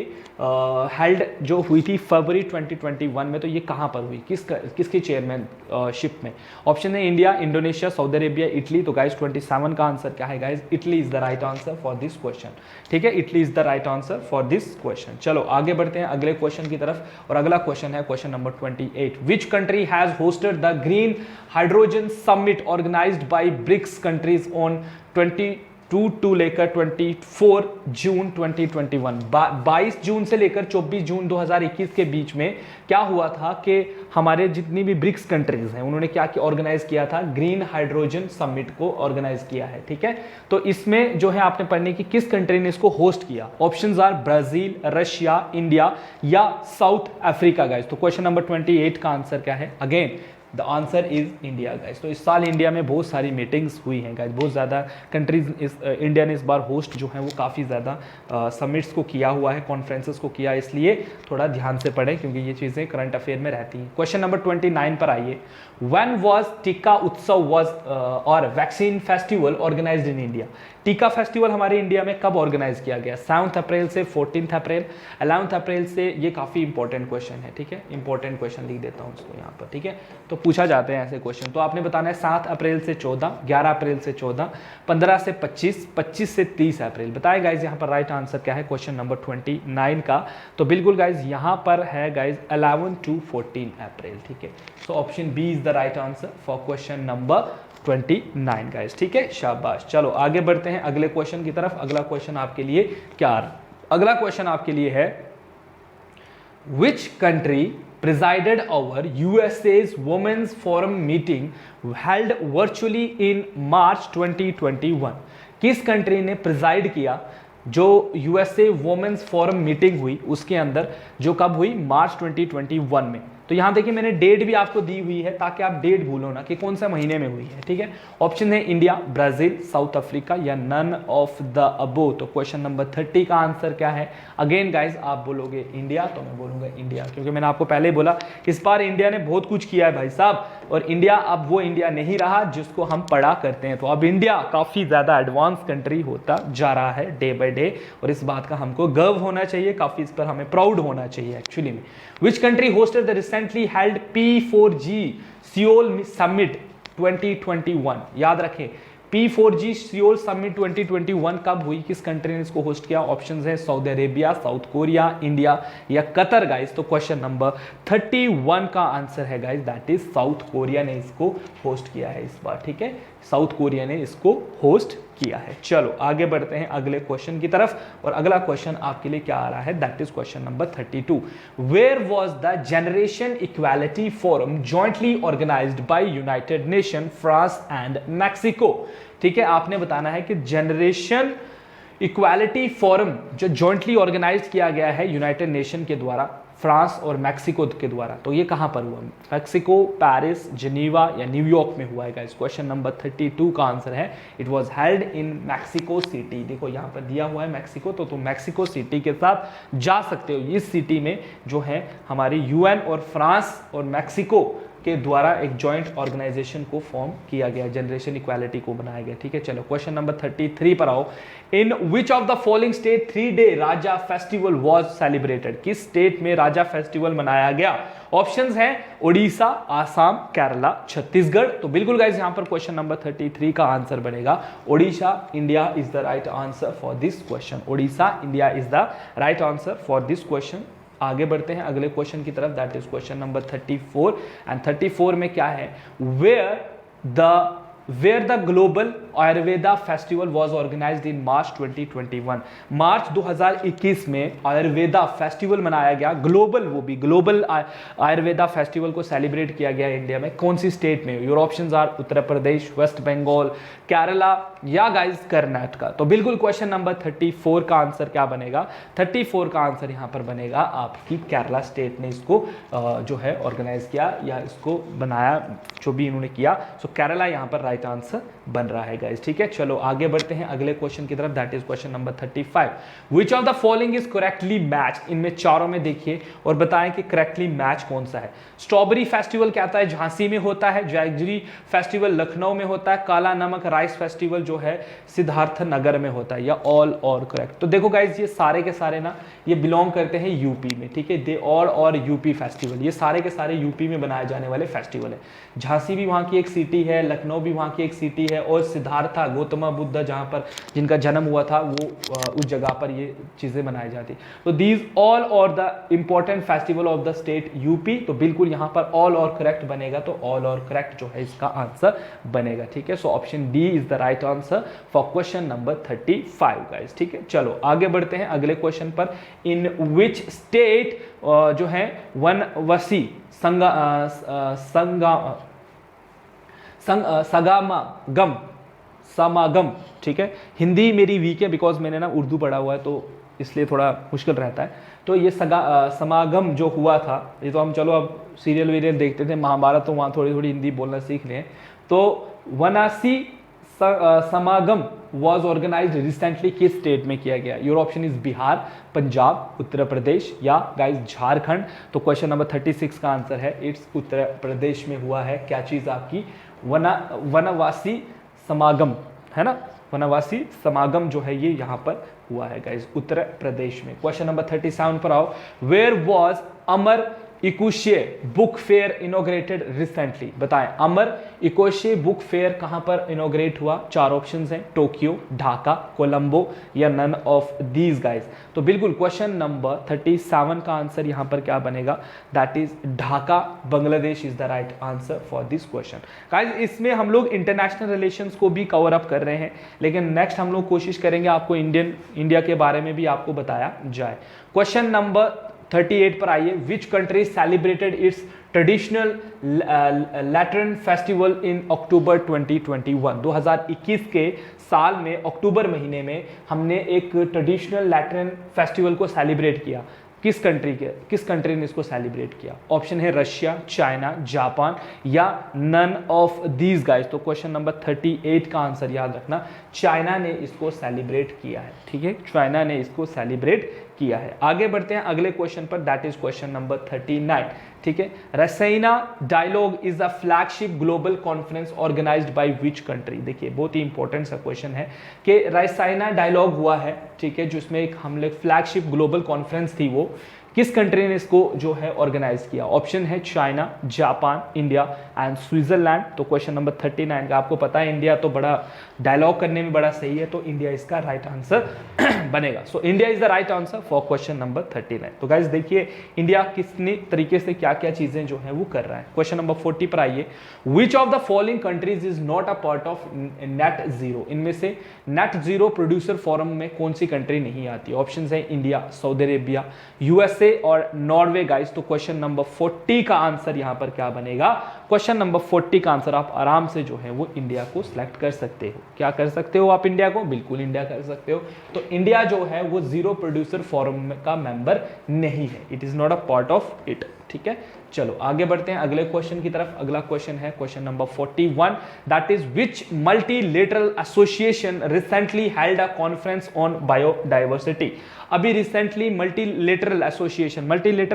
हेल्ड जो हुई थी फरवरी 2021 में? तो ये कहां पर हुई, किसकी चेयरमैनशिप में? ऑप्शन है India, Indonesia, Saudi Arabia, Italy. तो गाइस 27 का आंसर क्या है guys? Italy is the right answer for this question, ठीक है। Italy is the right answer for this question. चलो आगे बढ़ते हैं अगले क्वेश्चन की तरफ, और अगला क्वेश्चन है question number 28, which country has hosted the green hydrogen summit organized by BRICS countries on 22 to लेकर 24 जून 2021? 22 जून से लेकर 24 जून 2021 के बीच में क्या हुआ था कि हमारे जितनी भी ब्रिक्स कंट्रीज हैं उन्होंने क्या ऑर्गेनाइज किया था? ग्रीन हाइड्रोजन समिट को ऑर्गेनाइज किया है, ठीक है। तो इसमें जो है आपने पढ़ने की किस कंट्री ने इसको होस्ट किया? Options are Brazil, Russia, India या साउथ अफ्रीका। गाइस तो क्वेश्चन नंबर 28 का आंसर क्या है? Again the answer is India. Guys तो इस साल इंडिया में बहुत सारी मीटिंग्स हुई हैं गाइस, बहुत ज़्यादा कंट्रीज इंडिया ने इस बार होस्ट जो है वो काफ़ी ज़्यादा समिट्स को किया हुआ है, कॉन्फ्रेंसेस को किया, इसलिए थोड़ा ध्यान से पढ़ें क्योंकि ये चीज़ें करंट अफेयर में रहती हैं। क्वेश्चन नंबर 29 पर आइए, व्हेन वाज टीका उत्सव वाज और vaccine festival organized in India? टीका फेस्टिवल हमारे इंडिया में कब ऑर्गेनाइज किया गया? 7 अप्रैल से 14 अप्रैल, 11 अप्रैल से। ये काफ़ी इंपॉर्टेंट क्वेश्चन है, ठीक है, इंपॉर्टेंट क्वेश्चन लिख देता हूँ इसको यहाँ पर, ठीक है। तो पूछा जाते हैं ऐसे क्वेश्चन, तो आपने बताना है 7 अप्रैल से 14, 11 अप्रैल से 14, 15 से 25, 25 से 30 अप्रैल। बताए गाइज यहाँ पर राइट आंसर क्या है क्वेश्चन नंबर 29 का? तो बिल्कुल गाइज यहाँ पर है गाइज 11 to 14 अप्रैल, ठीक है। So option B is the right answer for question number 29 guys, ठीक है, शाबाश। चलो आगे बढ़ते हैं अगले क्वेश्चन की तरफ। अगला क्वेश्चन आपके लिए क्या आ रहा? अगला क्वेश्चन आपके लिए है, which country presided over USA's Women's Forum meeting held virtually in March 2021? किस कंट्री ने प्रिजाइड किया जो यूएसए वुमेन्स फोरम मीटिंग हुई उसके अंदर, जो कब हुई? मार्च 2021 में। तो यहां देखिए मैंने डेट भी आपको दी हुई है ताकि आप डेट भूलो ना कि कौन सा महीने में हुई है, ठीक है। ऑप्शन है इंडिया, ब्राजील, साउथ अफ्रीका या नन ऑफ द अबो। तो क्वेश्चन नंबर 30 का आंसर क्या है? अगेन गाइज आप बोलोगे इंडिया, तो मैं बोलूंगा इंडिया, क्योंकि मैंने आपको पहले ही बोला इस बार इंडिया ने बहुत कुछ किया है भाई साहब, और इंडिया अब वो इंडिया नहीं रहा जिसको हम पढ़ा करते हैं। तो अब इंडिया काफी ज्यादा एडवांस कंट्री होता जा रहा है डे बाय डे, और इस बात का हमको गर्व होना चाहिए, काफी इस पर हमें प्राउड होना चाहिए एक्चुअली में। विच country hosted the recently held P4G Seoul summit 2021? याद रखें P4G सियोल समिट 2021 कब हुई, किस कंट्री ने इसको होस्ट किया? ऑप्शंस है Saudi Arabia, south Korea, India या कतर। गाइस तो क्वेश्चन नंबर 31 का आंसर है guys that is south Korea ने इसको होस्ट किया है इस बार, ठीक है, साउथ कोरिया ने इसको होस्ट किया है। चलो आगे बढ़ते हैं अगले क्वेश्चन की तरफ, और अगला क्वेश्चन आपके लिए क्या आ रहा है? That is question number 32, where was the generation equality forum jointly organized by United Nation, France and Mexico? ठीक है, आपने बताना है कि जनरेशन इक्वालिटी फोरम जो जॉइंटली ऑर्गेनाइज किया गया है यूनाइटेड नेशन के द्वारा, फ्रांस और मैक्सिको के द्वारा, तो ये कहां पर हुआ? मैक्सिको, पेरिस, जिनीवा या न्यूयॉर्क में हुआ है गाइस। क्वेश्चन नंबर 32 का आंसर है it was held in Mexico city. देखो यहां पर दिया हुआ है मैक्सिको, तो तुम मैक्सिको सिटी के साथ जा सकते हो। इस सिटी में जो है हमारी यूएन और फ्रांस और मैक्सिको के द्वारा एक जॉइंट ऑर्गेनाइजेशन को फॉर्म किया गया, जनरेशन इक्वालिटी को बनाया गया, ठीक है। चलो क्वेश्चन नंबर 33 पर आओ। In which of the following state 3-day Raja festival was celebrated, किस स्टेट में राजा फेस्टिवल मनाया गया? ऑप्शंस हैं उड़ीसा, आसाम, केरला, छत्तीसगढ़। तो बिल्कुल गाइस यहां पर क्वेश्चन नंबर 33 का आंसर बनेगा Orissa. India is the right answer for this question. Orissa, India is the right answer for this question. आगे बढ़ते हैं अगले क्वेश्चन की तरफ, that is question number 34। And 34 में क्या है? where the global Ayurveda festival was organized in March 2021। मार्च 2021 में आयुर्वेदा फेस्टिवल मनाया गया, ग्लोबल, वो भी ग्लोबल आयुर्वेदा फेस्टिवल को सेलिब्रेट किया गया इंडिया में। कौन सी स्टेट में? Your options are Uttar Pradesh, West Bengal, Kerala या गाइस कर्नाटका। तो बिल्कुल क्वेश्चन नंबर 34 का आंसर क्या बनेगा? 34 का आंसर यहां पर बनेगा आपकी केरला स्टेट ने इसको जो है ऑर्गेनाइज किया या इसको बनाया, जो भी इन्होंने किया। सो केरला यहां पर राइट आंसर बन रहा है गाइस, ठीक है। चलो आगे बढ़ते हैं अगले क्वेश्चन की तरफ, that is question number 35। Which of the following is correctly match? इनमें चारों में देखिए और बताएं कि करेक्टली मैच कौन सा है। स्ट्रॉबेरी फेस्टिवल क्या होता है? झांसी में होता है। जैगरी फेस्टिवल लखनऊ में होता है। काला नमक राइस फेस्टिवल जो है सिद्धार्थ नगर में होता है। या ऑल और करेक्ट? तो देखो गाइस ये सारे के सारे ना ये बिलोंग करते हैं यूपी में, ठीक है। दे ऑल और यूपी फेस्टिवल, ये सारे के सारे यूपी में बनाए जाने वाले फेस्टिवल है। झांसी भी वहाँ की एक सिटी है, लखनऊ भी वहाँ की एक सिटी है, और सिद्धार्था गौतम बुद्ध जहाँ पर जिनका जन्म हुआ था वो उस जगह पर ये चीज़ें मनाई जाती। तो दीज ऑल और the important festival of the state UP. तो बिल्कुल यहाँ पर ऑल और करेक्ट बनेगा, तो ऑल और करेक्ट जो है इसका आंसर बनेगा, ठीक है। So option D is the right answer for question number 35 guys, ठीक है। चलो आगे बढ़ते हैं अगले क्वेश्चन पर। इन विच स्टेट जो है वनवासी समागम, ठीक है। हिंदी मेरी वीक है बिकॉज मैंने ना उर्दू पढ़ा हुआ है, तो इसलिए थोड़ा मुश्किल रहता है। तो ये समागम जो हुआ था, ये तो हम चलो अब सीरियल वीरियल देखते थे महाभारत, तो वहाँ थोड़ी थोड़ी हिंदी बोलना सीख लें। तो Vanasi Samagam was organised recently किस स्टेट में किया गया? Your option is Bihar, Punjab, Uttar Pradesh या गाइस झारखंड। तो क्वेश्चन नंबर 36 का आंसर है इट्स उत्तर प्रदेश में हुआ है। क्या चीज आपकी? वनवासी समागम, है ना। वनवासी समागम जो है ये यहाँ पर हुआ है गाइस उत्तर प्रदेश में। क्वेश्चन नंबर 37 पर आओ। Where was Amar Ekushey book fair inaugurated recently? बताएं अमर इकोशे बुक फेयर कहां पर इनोग्रेट हुआ? चार ऑप्शंस हैं, टोक्यो, ढाका, कोलंबो या नन ऑफ दीज गाइस। तो बिल्कुल क्वेश्चन नंबर 37 का आंसर यहां पर क्या बनेगा? That is Dhaka, Bangladesh is the right answer for this question guys. इसमें हम लोग इंटरनेशनल रिलेशंस को भी कवर अप कर रहे हैं, लेकिन नेक्स्ट हम लोग कोशिश करेंगे आपको इंडिया के बारे में भी आपको बताया जाए। क्वेश्चन नंबर 38 पर आइए। Which country celebrated its traditional lantern festival in October 2021? 2021 के साल में अक्टूबर महीने में हमने एक ट्रेडिशनल लैटरन फेस्टिवल को सेलिब्रेट किया। किस कंट्री ने इसको सेलिब्रेट किया? ऑप्शन है रशिया, चाइना, जापान या नन ऑफ दीज गाइस। तो क्वेश्चन नंबर 38 का आंसर याद रखना, चाइना ने इसको सेलिब्रेट किया है, ठीक है। चाइना ने इसको सेलिब्रेट किया है। आगे बढ़ते हैं अगले क्वेश्चन पर, दैट इज क्वेश्चन नंबर 39, ठीक है। Raisina dialogue is a flagship global conference organised by which country? देखिए बहुत ही इंपॉर्टेंट सा क्वेश्चन है कि रसैना डायलॉग हुआ है, ठीक है, जिसमें एक हम लोग फ्लैगशिप ग्लोबल कॉन्फ्रेंस थी, वो किस कंट्री ने इसको जो है ऑर्गेनाइज किया? ऑप्शन है China, Japan, India and Switzerland. तो क्वेश्चन नंबर 39 का आपको पता है इंडिया तो बड़ा डायलॉग करने में बड़ा सही है, तो इंडिया इसका राइट आंसर बनेगा। So India is the right answer for question number 39। तो गाइस देखिए इंडिया कितनी तरीके से क्या क्या चीजें जो है वो कर रहा है। क्वेश्चन नंबर 40 पर आइए। विच of the following countries is not a part of net zero? इनमें से नेट जीरो प्रोड्यूसर फोरम में कौन सी कंट्री नहीं आती? ऑप्शन है इंडिया, सऊदी अरेबिया, यूएसए और नॉर्वे गाइस। तो क्वेश्चन नंबर 40 का आंसर यहां पर क्या बनेगा? क्वेश्चन नंबर 40 का आंसर आप आराम से जो है वो इंडिया को सिलेक्ट कर सकते हो। क्या कर सकते हो आप इंडिया को? बिल्कुल इंडिया कर सकते हो। तो इंडिया जो है वो जीरो प्रोड्यूसर फोरम का मेंबर नहीं है, it is not a part of it, ठीक है। चलो आगे बढ़ते हैं अगले क्वेश्चन की तरफ। अगला क्वेश्चन है question number 41, that is which multilateral association recently held a conference on biodiversity. अभी रिसेंटली मल्टीलेटरल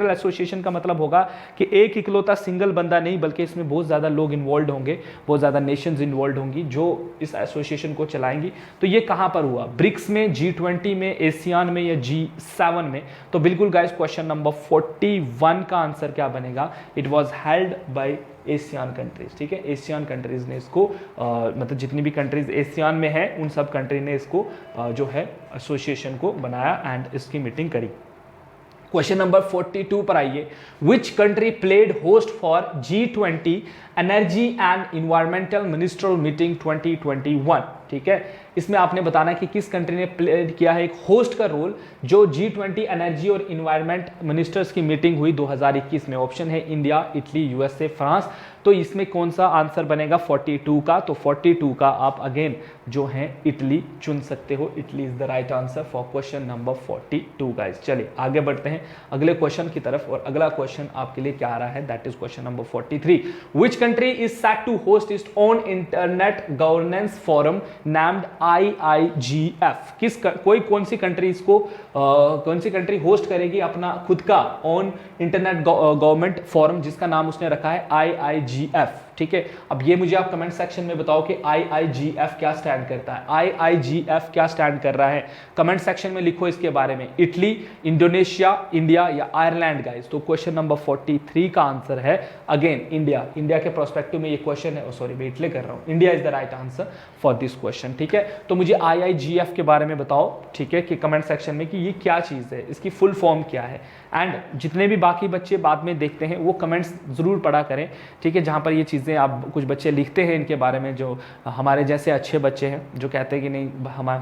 एसोसिएशन का मतलब होगा कि एक इकलौता सिंगल बंदा नहीं, बल्कि इसमें बहुत ज्यादा लोग इन्वॉल्व होंगे, बहुत ज्यादा नेशंस इन्वॉल्व होंगी जो इस एसोसिएशन को चलाएंगी। तो ये कहां पर हुआ? ब्रिक्स में, G20 में, एशियान में या G7 में? तो बिल्कुल गाइस क्वेश्चन नंबर 41 का आंसर क्या बनेगा? It was held by Asian countries. ठीक है, एशियन कंट्रीज ने इसको मतलब जितनी भी कंट्रीज एशियन में है उन सब कंट्री ने इसको जो है एसोसिएशन को बनाया एंड इसकी मीटिंग करी। क्वेश्चन नंबर 42 पर आइए। Which country played host for G20 energy and environmental minstrel meeting 2021? ठीक है, इसमें आपने बताना है कि किस कंट्री ने प्ले किया है एक होस्ट का रोल जो G20 एनर्जी और इन्वायरमेंट मिनिस्टर्स की मीटिंग हुई 2021 में। ऑप्शन है इंडिया, इटली, यूएसए, फ्रांस। तो इसमें कौन सा आंसर बनेगा 42 का? तो 42 का आप अगेन जो है इटली चुन सकते हो। Italy is the right answer for question number 42 guys. चलिए आगे बढ़ते हैं अगले क्वेश्चन की तरफ, और अगला क्वेश्चन आपके लिए क्या आ रहा है? That is question number 43। Which country is set to host its own internet governance forum named IIGF? कौन सी कंट्री इसको कौन सी कंट्री होस्ट करेगी अपना खुद का ओन इंटरनेट गवर्नमेंट फोरम जिसका नाम उसने रखा है IIGF? ठीक है, अब ये मुझे आप कमेंट सेक्शन में बताओ कि IIGF क्या स्टैंड करता है। IIGF क्या स्टैंड कर रहा है? कमेंट सेक्शन में लिखो इसके बारे में। इटली, इंडोनेशिया, इंडिया या आयरलैंड गाइस? तो क्वेश्चन नंबर 43 का आंसर है अगेन इंडिया। इंडिया के प्रोस्पेक्टिव में ये क्वेश्चन है, सॉरी मैं इटली कर रहा हूं। India is the right answer for this question. ठीक है, तो मुझे IIGF के बारे में बताओ, ठीक है, कि कमेंट सेक्शन में कि ये क्या चीज है, इसकी फुल फॉर्म क्या है। एंड जितने भी बाकी बच्चे बाद में देखते हैं वो कमेंट्स जरूर पढ़ा करें, ठीक है, जहां पर ये चीजें आप कुछ बच्चे लिखते हैं इनके बारे में, जो हमारे जैसे अच्छे बच्चे हैं जो कहते हैं कि नहीं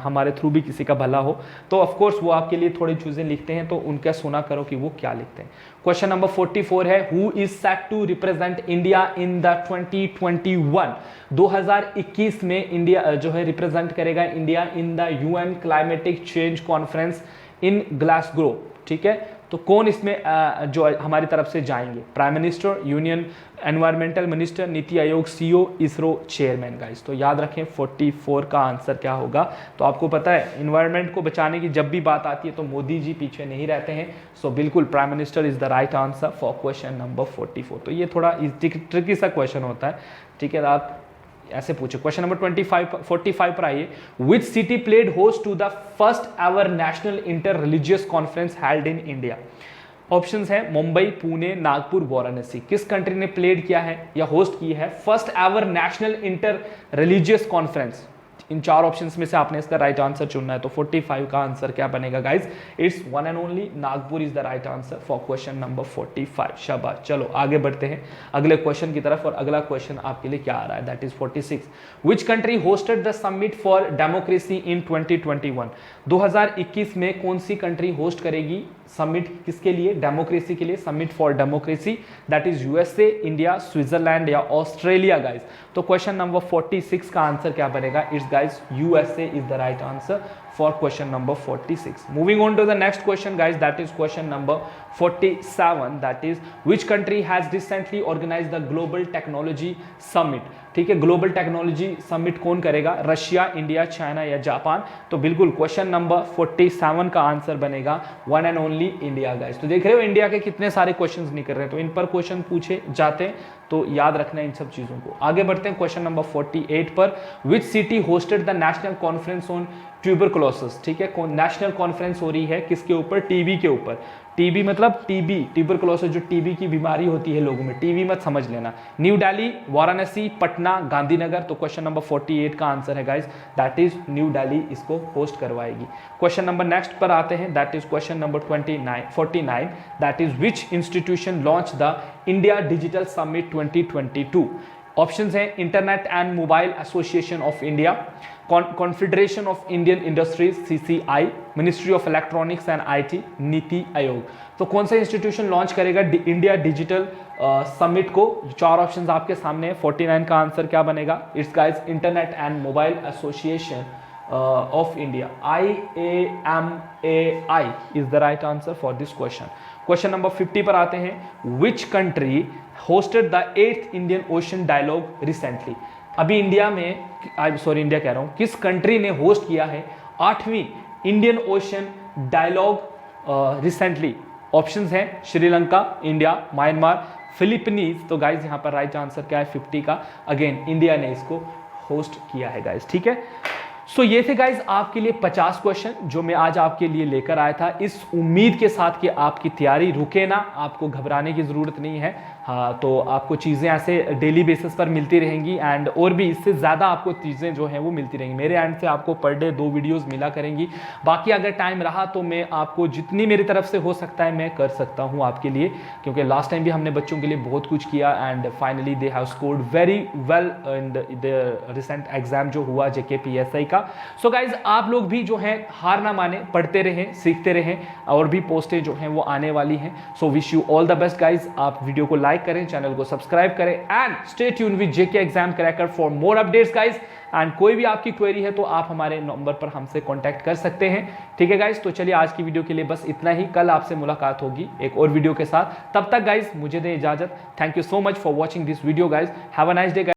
हमारे थ्रू भी किसी का भला हो, तो ऑफ कोर्स वो आपके लिए थोड़ी चीजें लिखते हैं, तो उनका सुना करो कि वो क्या लिखते हैं। क्वेश्चन नंबर 44 है, who is set to represent India in the 2021? 2021 में इंडिया जो है रिप्रेजेंट करेगा India in the UN climatic change conference in Glasgow. ठीक है, तो कौन इसमें जो हमारी तरफ से जाएंगे? Prime minister, union environmental minister, NITI Aayog CEO, ISRO chairman guys. तो याद रखें 44 का आंसर क्या होगा? तो आपको पता है इन्वायरमेंट को बचाने की जब भी बात आती है तो मोदी जी पीछे नहीं रहते हैं। सो बिल्कुल prime minister is the right answer for question number 44। तो ये थोड़ा ट्रिकी सा क्वेश्चन होता है, ठीक है, आप ऐसे पूछे। क्वेश्चन नंबर 45 पर आइए। Which city played host to the first ever national inter religious conference held in India? Options हैं मुंबई, पुणे, नागपुर, वाराणसी। किस कंट्री ने प्लेड किया है या होस्ट की है first ever national inter religious conference? इन चार ऑप्शंस में से आपने इसका राइट आंसर चुनना है। तो 45 का आंसर क्या बनेगा guys? It's one and only Nagpur is the right answer for question number 45। शाबाश। चलो आगे बढ़ते हैं अगले क्वेश्चन की तरफ, और अगला क्वेश्चन आपके लिए क्या आ रहा है? That is 46। Which country hosted the summit for democracy in 2021? 2021 में कौन सी कंट्री होस्ट करेगी समिट? किसके लिए? डेमोक्रेसी के लिए, summit for democracy. That is USA, India, Switzerland या ऑस्ट्रेलिया गाइज? तो क्वेश्चन नंबर 46 का आंसर क्या बनेगा? It's guys USA is the right answer for question number 46. Moving on to the next question guys, that is question number 47, that is which country has recently organized the global technology summit? ठीक है, global technology summit कौन करेगा? Russia, India, China या Japan? तो बिल्कुल question number 47 का answer बनेगा one and only India guys. तो देख रहे हो इंडिया के कितने सारे क्वेश्चंस निकल रहे हैं, तो इन पर क्वेश्चन पूछे जाते हैं, तो याद रखना इन सब चीजों को। आगे बढ़ते हैं क्वेश्चन नंबर 48 पर। Which city hosted the national conference on tuberculosis? ठीक है, नेशनल कॉन्फ्रेंस हो रही है किसके ऊपर? टीबी के ऊपर। टीबी मतलब टीबी, ट्यूबरकुलोसिस, जो टीबी की बीमारी होती है लोगों में, टीबी मत समझ लेना। न्यू दिल्ली, वाराणसी, पटना, गांधीनगर? तो क्वेश्चन नंबर 48 का आंसर है guys, that is New Delhi इसको होस्ट करवाएगी। क्वेश्चन नंबर नेक्स्ट पर आते हैं, that is question number 49, that is which institution launch the India digital summit 2022? Options हैं internet and mobile association of India, confederation of Indian industries CCI, ministry of electronics and IT, NITI Aayog. तो कौन सा institution launch करेगा India digital summit को? चार options आपके सामने है। 49 का आंसर क्या बनेगा? It's guys internet and mobile association of India, IAMAI is the right answer for this question. Question number 50 पर आते हैं। Which country hosted the 8th Indian ocean dialogue recently? अभी इंडिया में, सॉरी इंडिया कह रहा हूं, किस कंट्री ने होस्ट किया है 8वीं Indian ocean dialogue recently? Options हैं श्रीलंका, इंडिया, म्यांमार, फिलीपींस। तो गाइज यहां पर राइट आंसर क्या है 50 का? अगेन इंडिया ने इसको होस्ट किया है गाइज, ठीक है। सो ये थे गाइज आपके लिए 50 क्वेश्चन जो मैं आज आपके लिए लेकर आया था, इस उम्मीद के साथ कि आपकी तैयारी रुके ना, आपको घबराने की ज़रूरत नहीं है। हाँ, तो आपको चीज़ें ऐसे डेली बेसिस पर मिलती रहेंगी एंड और भी इससे ज़्यादा आपको चीज़ें जो हैं वो मिलती रहेंगी। मेरे एंड से आपको पर डे 2 वीडियोस मिला करेंगी। बाकी अगर टाइम रहा तो मैं आपको जितनी मेरी तरफ से हो सकता है मैं कर सकता हूँ आपके लिए, क्योंकि लास्ट टाइम भी हमने बच्चों के लिए बहुत कुछ किया and finally they have scored very well in the recent exam जो हुआ JK PSI का। सो गाइज आप लोग भी जो है हार ना माने, पढ़ते रहें, सीखते रहें, और भी पोस्टें जो हैं वो आने वाली हैं। So wish you all the best guys. आप वीडियो को लाइक करें, चैनल को सब्सक्राइब करें and stay tune with JK exam cracker for more updates guys. And कोई भी आपकी क्वेरी है तो आप हमारे नंबर पर हमसे कांटेक्ट कर सकते हैं, ठीक है गाइज। तो चलिए आज की वीडियो के लिए बस इतना ही। कल आपसे मुलाकात होगी एक और वीडियो के साथ। तब तक गाइज मुझे दें इजाजत। Thank you so much for watching this video guys. Have a nice day.